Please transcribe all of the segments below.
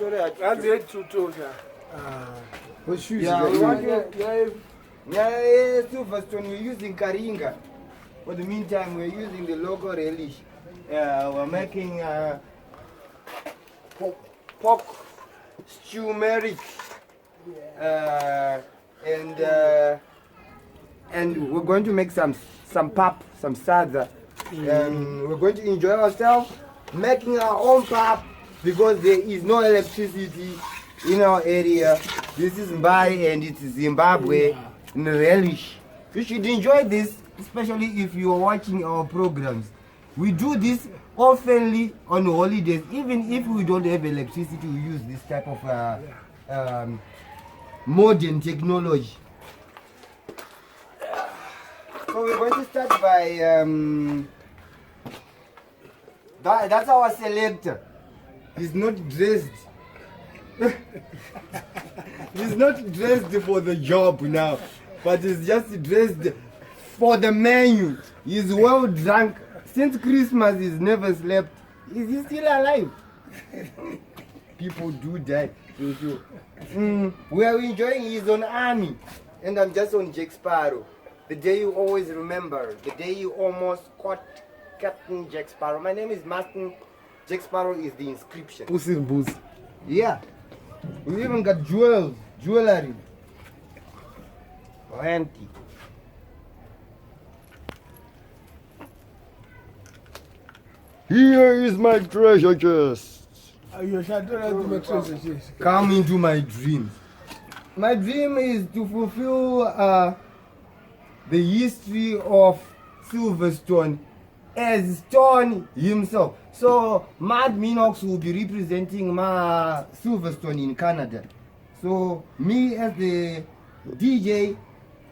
story at Silverstone, we're using Karinga. For the meantime, we're using the local relish. We're making pork stew merit. And we're going to make some pap, some sadza. And we're going to enjoy ourselves making our own pap because there is no electricity in our area. This is Mbare and it's Zimbabwe in relish. You should enjoy this, especially if you are watching our programs. We do this oftenly on holidays. Even if we don't have electricity, we use this type of modern technology. So we're going to start by that's our selector. He's not dressed. He's not dressed for the job now, but he's just dressed for the menu. He's well drunk. Since Christmas, he's never slept. Is he still alive? People do that. We are enjoying his own army, and I'm just on Jack Sparrow. The day you always remember, the day you almost caught Captain Jack Sparrow. My name is Maston. Jack Sparrow is the inscription. Yeah. We even got jewelry. Plenty. Here is my treasure chest. Come into my dreams. My dream is to fulfill the history of Silverstone as Stone himself. So Mad Minox will be representing my Silverstone in Canada. So me as the DJ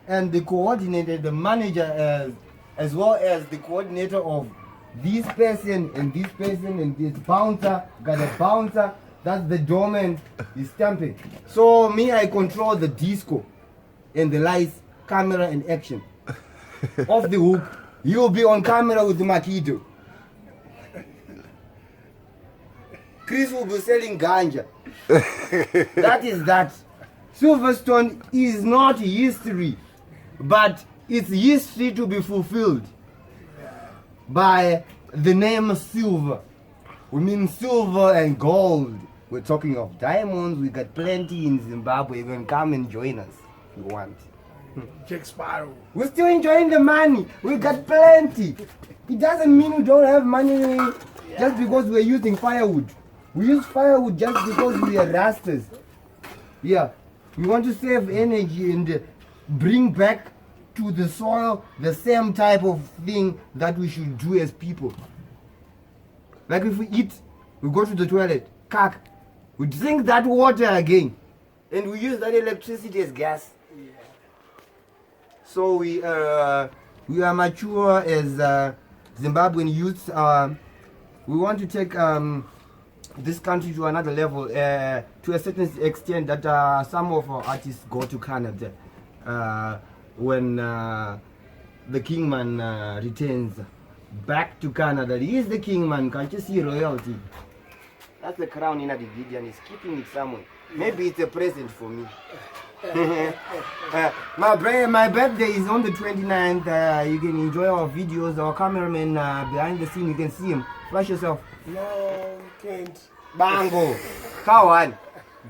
and the coordinator, the manager, as well as the coordinator of this person and this person and this bouncer, got a bouncer, that's the doorman, is stamping. So me, I control the disco and the lights, camera and action. Off the hook, you'll be on camera with the Makito. Chris will be selling ganja. That is that. Silverstone is not history, but it's history to be fulfilled by the name silver. We mean silver and gold. We're talking of diamonds. We got plenty in Zimbabwe. You can come and join us if you want. Jack Sparrow. We're still enjoying the money. We got plenty. It doesn't mean we don't have money just because we're using firewood. We use firewood just because we are rastas. Yeah. We want to save energy and bring back to the soil the same type of thing that we should do as people. Like if we eat, we go to the toilet, cack, we drink that water again, and we use that electricity as gas. Yeah. So we are mature as Zimbabwean youths. We want to take this country to another level, to a certain extent that some of our artists go to Canada when the Kingman returns back to Canada. He is the Kingman, can't you see royalty? That's the crown in the video and he's keeping it somewhere. Maybe it's a present for me. My birthday is on the 29th. You can enjoy our videos. Our cameraman behind the scene, you can see him. Flash yourself. No, can't. Bango. Kawan.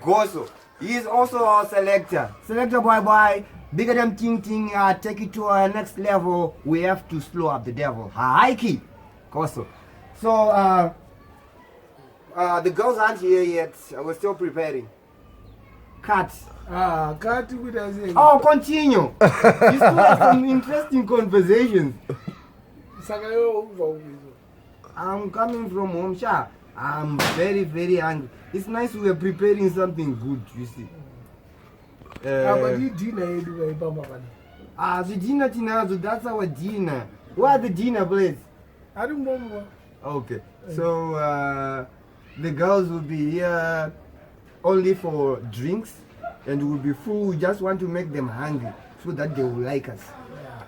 Goso. He is also our selector. Selector boy. Bigger than ting, take it to our next level. We have to slow up the devil. Haiki. Goso. So, the girls aren't here yet. We're still preparing. Cut. Cut with us. Oh, continue. You still have some interesting conversations. I'm coming from home, Sha. I'm very, very hungry. It's nice we are preparing something good, you see. But you dinner, the dinner tinazo, that's our dinner. What are the dinner plates? I don't know. Okay, so the girls will be here only for drinks and we'll be full. We just want to make them hungry so that they will like us.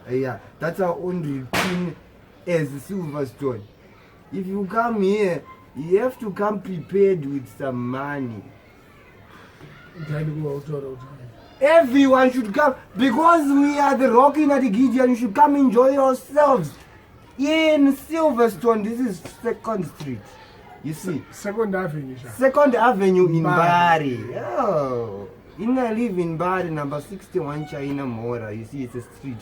Yeah, that's our own routine as Silverstone. If you come here, you have to come prepared with some money. Everyone should come because we are the Rocking at the Gideon. You should come enjoy yourselves in Silverstone. This is 2nd Street. You see, 2nd Avenue. 2nd Avenue in Mbare. Oh, I live in Mbare, number 61 China Mora. You see, it's a street.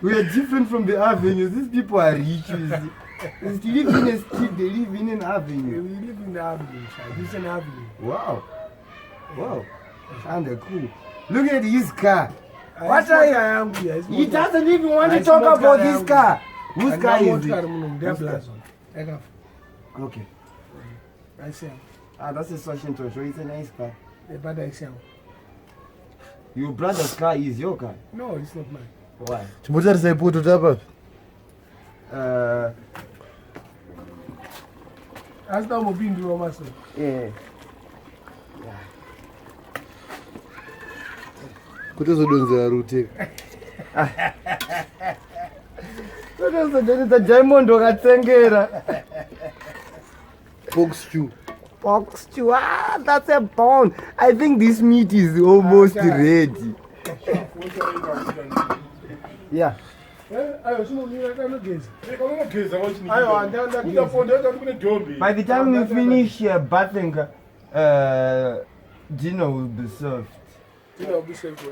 We are different from the avenues. These people are rich. You see. They live in a street, they live in an avenue. We live in the avenue, this is an avenue. Wow. Wow. Kinda cool. Look at his car. What are you? He doesn't even want to talk about this car. Whose car is it? Okay. I see. That's a Sashin Tosho. It's a nice car. But I see. Your brother's car is your car? No, it's not mine. Why? Chimodzari sai puto tapa. As now we've been doing Maston. Yeah. Kuti zodonza rute. The diamond wakatsengera. Pork stew. Pork stew. Ah, that's a bone. I think this meat is almost ready. Yeah. By the time we finish bathing, dinner will be served. Dinner will be served.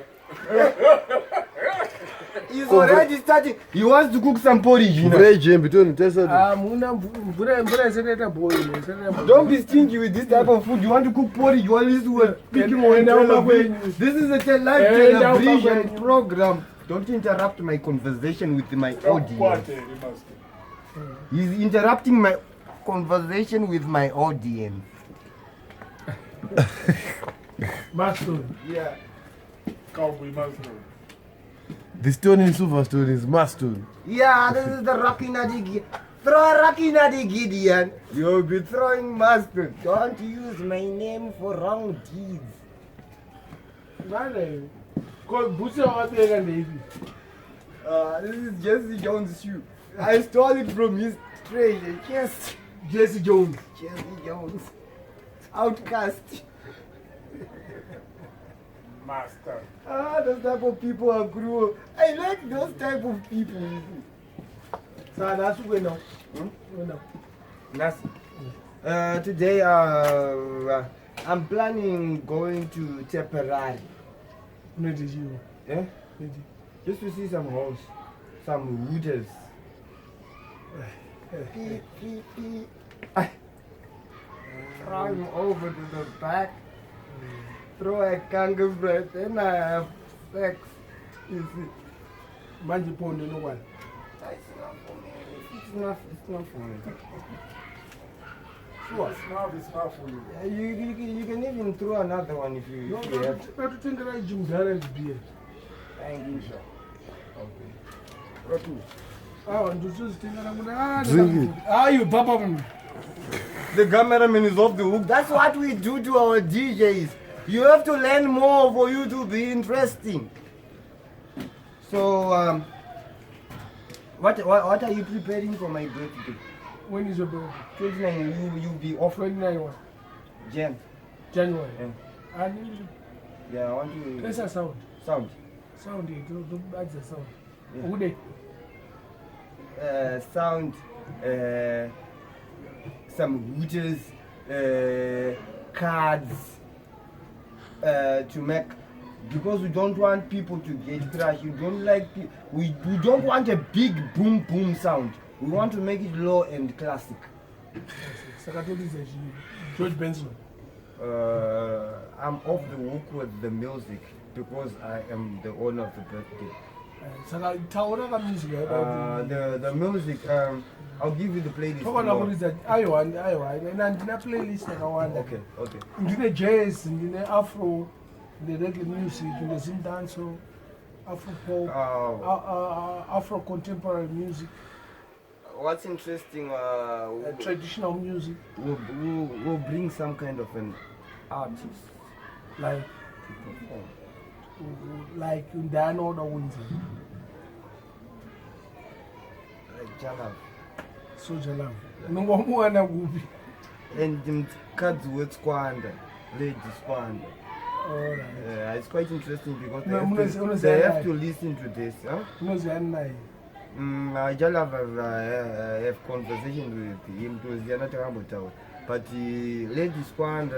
He's already starting. He wants to cook some porridge. Don't be stingy with this type of food. You want to cook porridge while he's picking on television. This is a live television program. Don't interrupt my conversation with my audience. He's interrupting my conversation with my audience. Maston. Yeah. Cowboy Maston. The stone in Silverstone is Maston. Yeah, this is the Rocky Nadi. Throw a Rocky Nadi Gideon. You'll be throwing Maston. Don't use my name for wrong deeds. Mbare. This is Jesse Jones' shoe. I stole it from his treasure. Yes. Jesse Jones. Jesse Jones. Outcast. Master. Those type of people are cruel. I like those type of people. So that's where now. Today, I'm planning going to Temporary. Where did you? Yeah? Just to see some holes, some wooders. Throw him over to the back. Throw a kangaroo breath, then I have sex. You see? Manji Pond, no one. It's not for me. It's not for me. Sure. It's not for you. Yeah, you can even throw another one if you have. Not to think that I Zimdancehall beer. Thank you, sir. Okay. Oh, and this is thing that I'm gonna. You Papa. The cameraman is off the hook. That's what we do to our DJs. You have to learn more for you to be interesting. So, what are you preparing for my birthday? When is your birthday? 29, you'll be off. 29 what? January. Yeah. And Yeah, I want to. There's a sound. Sound. Sound, that's the sound. Yeah. Who they? Sound. Some routers, cards to make, because we don't want people to get crashed. You don't like we don't want a big boom boom sound. We want to make it low and classic. George Benson. I'm off the hook with the music because I am the owner of the birthday. The music, I'll give you the playlist. Okay, okay. Ndine jazz, ndine afro, the reggae music, ndine Zimdancehall, afro pop, afro contemporary music. What's interesting, traditional music. We'll bring some kind of an artist like to perform. Like Nduna or Wedzera. Like Jalab. So Jalab. No one gubi. And them cards with squander. Lady Squand. Alright. It's quite interesting because No, they have to listen to this. Huh? I just have conversation with him because they are not about town. But Lady Squand,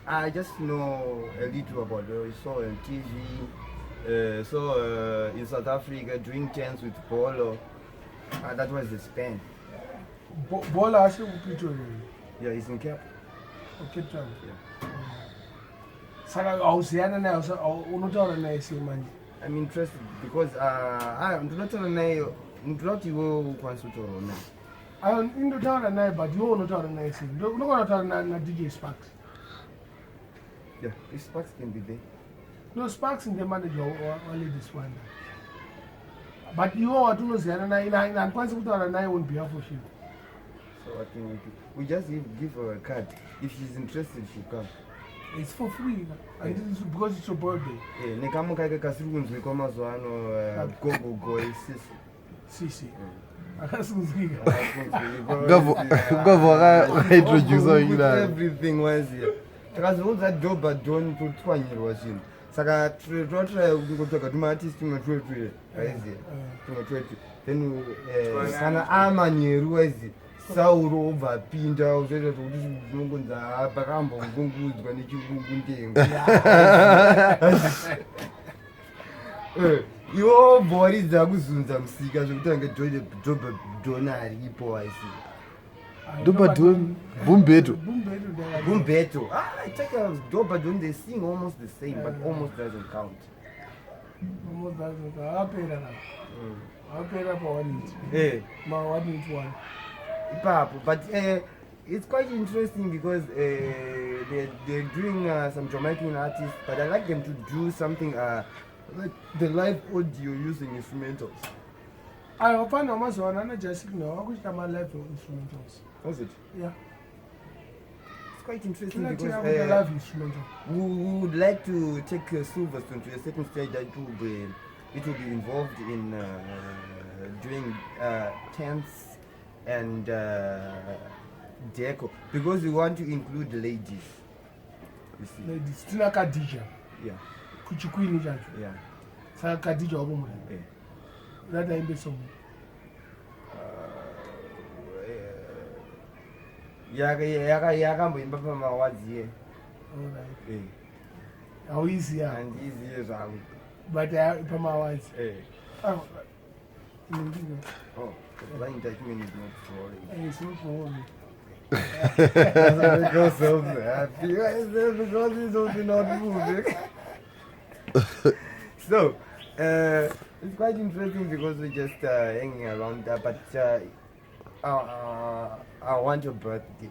I just know a little about her. I saw on TV, saw in South Africa doing chants with Polo. That was the span. Bola actually will Yeah, he's in Cape. Okay, John. Yeah. Saka awusiyana nayo unotaura naye sei manje. I'm interested because ndinotaura naye ndinoti iwe ukwanisa kutaurawo naye. Indotaura naye but iwe unotaura naye sei. Unokona kutaura na DJ Sparks. Yeah, if Sparks can be there. No, Sparks in the manager or Lady Swan. But iwe wati unoziyana naye handikwanisi kutaura naye on behalf of him. So I think we just give her a card. If she's interested, she'll come. It's for free, and it's because it's your birthday. Yeah, nekamukaike kasiri kunzwi kwamazuva ano gogogo Sisi. Akasinzwika. Gaffa wakaintroduce ila everything was here. Takazounza doba don kutswanyirwa zvinhu. Saka totry kungotsvaga tumaartist tumwe aiziya. Then kana amanyeru aiziya. Sauro obva pinda uzoita kuti zvinongonza pakambongungudzwa nechirungu ndengo. Iwo bhoridza kuzunza musika zvekuti ange dhobha dhona haripo aisi. Doba Don Bumbeto. Bumbeto. I check out Doba Don, they sing almost the same, but almost doesn't count. Almost doesn't count. I'll pay for 1 each. Yeah. My 1 each one. But it's quite interesting because they're doing some Jamaican artists, but I like them to do something like the live audio using instrumentals. I find a mass one and just know how much my live instrumentals. Was it? Yeah. It's quite interesting Because because live instrumental. we would like to take Silverstone to a certain stage that it will be involved in doing tents and deco because we want to include ladies. You see? Ladies, Tina Kadija. Yeah. Kuchikuini jaji. Yeah. Sa Kadija obo Yeah. That I be some. Yakamboimba pamawadzi ye. Alright. How easy yeah. And easy zvangu. But pamawadzi. Oh. Oh, the blind Dutchman is not sorry. It's not for me. Because of happy. Because he's also not moving. So, it's quite interesting because we're just hanging around there, but I want your birthday.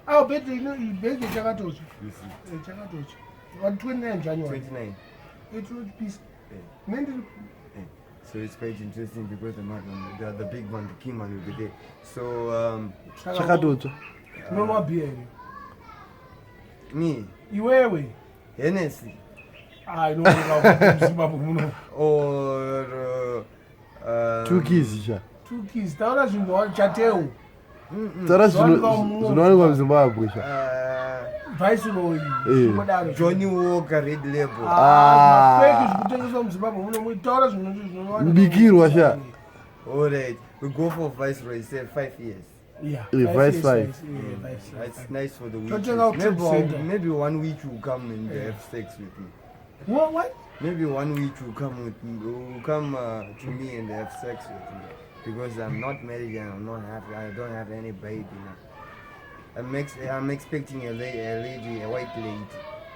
Oh, birthday, no, you birthday Chakatochi. You see. Chakatochi. On 29 January. 29. It would be. So it's quite interesting because the big one, the king man will be there. So, Chakatochi. No more beer. me, Iwewe. Hennessy, I know about Zimbabwe. or 2 keys sha. 2 keys. Taura zvinhu chateu. Tara zvinowanikwa muZimbabwe sha. Viceroy. Johnny Walker Red Label. Mapeki zvikutengeswa muZimbabwe muno taura zvinhu Mbikirwa sha. Alright, we go for Viceroy, say 5 years. Yeah. Viceroy. It's nice for the week. Don't check out Trade Center. Maybe 1 week you come and have sex with me. What? Maybe 1 week you come with me, to me and have sex with me. Because I'm not married and I'm not happy. I don't have any baby now. I'm expecting a lady, a white lady.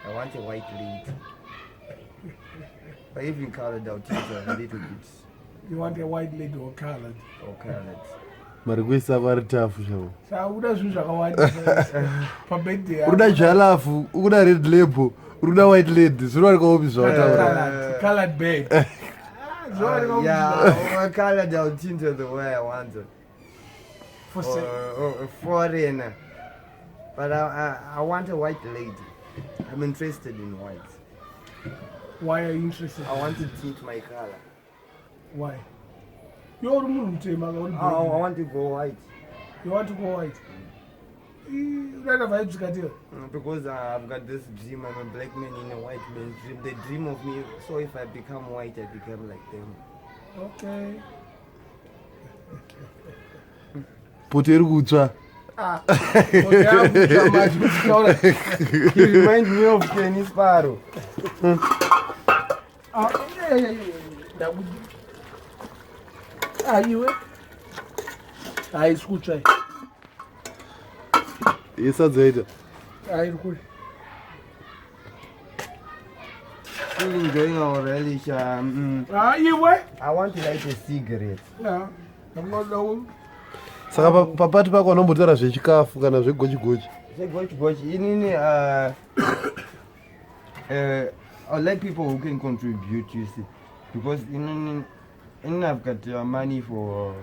I want a white lady. But even colored out a little bit. You want a white lady or colored? Or colored. Marikuisa vari tafu shavo. Saka uda zvinhu zvakawanda pabirthday. Uruda jalafu, uruda red label, uruda white lady. Zvinowanikwa upi zvawataura? Colored bed. Yeah, or colored out into the way I want it. Or a foreigner. But I want a white lady. I'm interested in white. Why are you interested? I want to tint my color. Why? You're munhu mutema. I want to go white. You want to go white? Because I've got this dream. I'm a black man in a white man's dream. They dream of me. So if I become white, I become like them. Okay. Poto iri kutsva. You remind me of Kenny Sparrow. Yesadzaita. Still enjoying our relish. I want to light a cigarette. Saka papati pako vanombotaura zvechikafu kana zvegochi-gochi. Gochi. I like people who can contribute, you see. Because I've got money for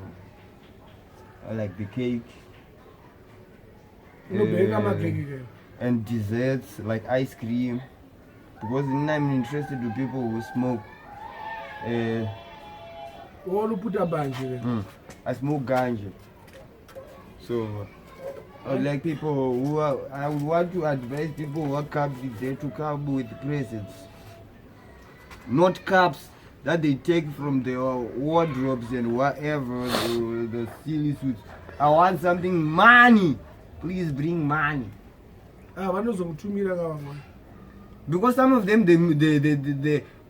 like the cake. And desserts like ice cream. Because I'm interested in people who smoke. I smoke ganja. So I would like people who are, I would want to advise people who are cups there to come with presents. Not cups that they take from their wardrobes and whatever, the silly suits. I want something money. Please bring money. Because some of them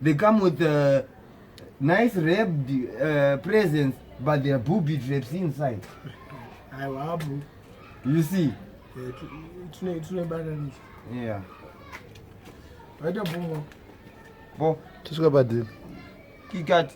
they come with nice wrapped presents, but their booby traps inside. You see? Yeah. Tisvika padini. Kikat.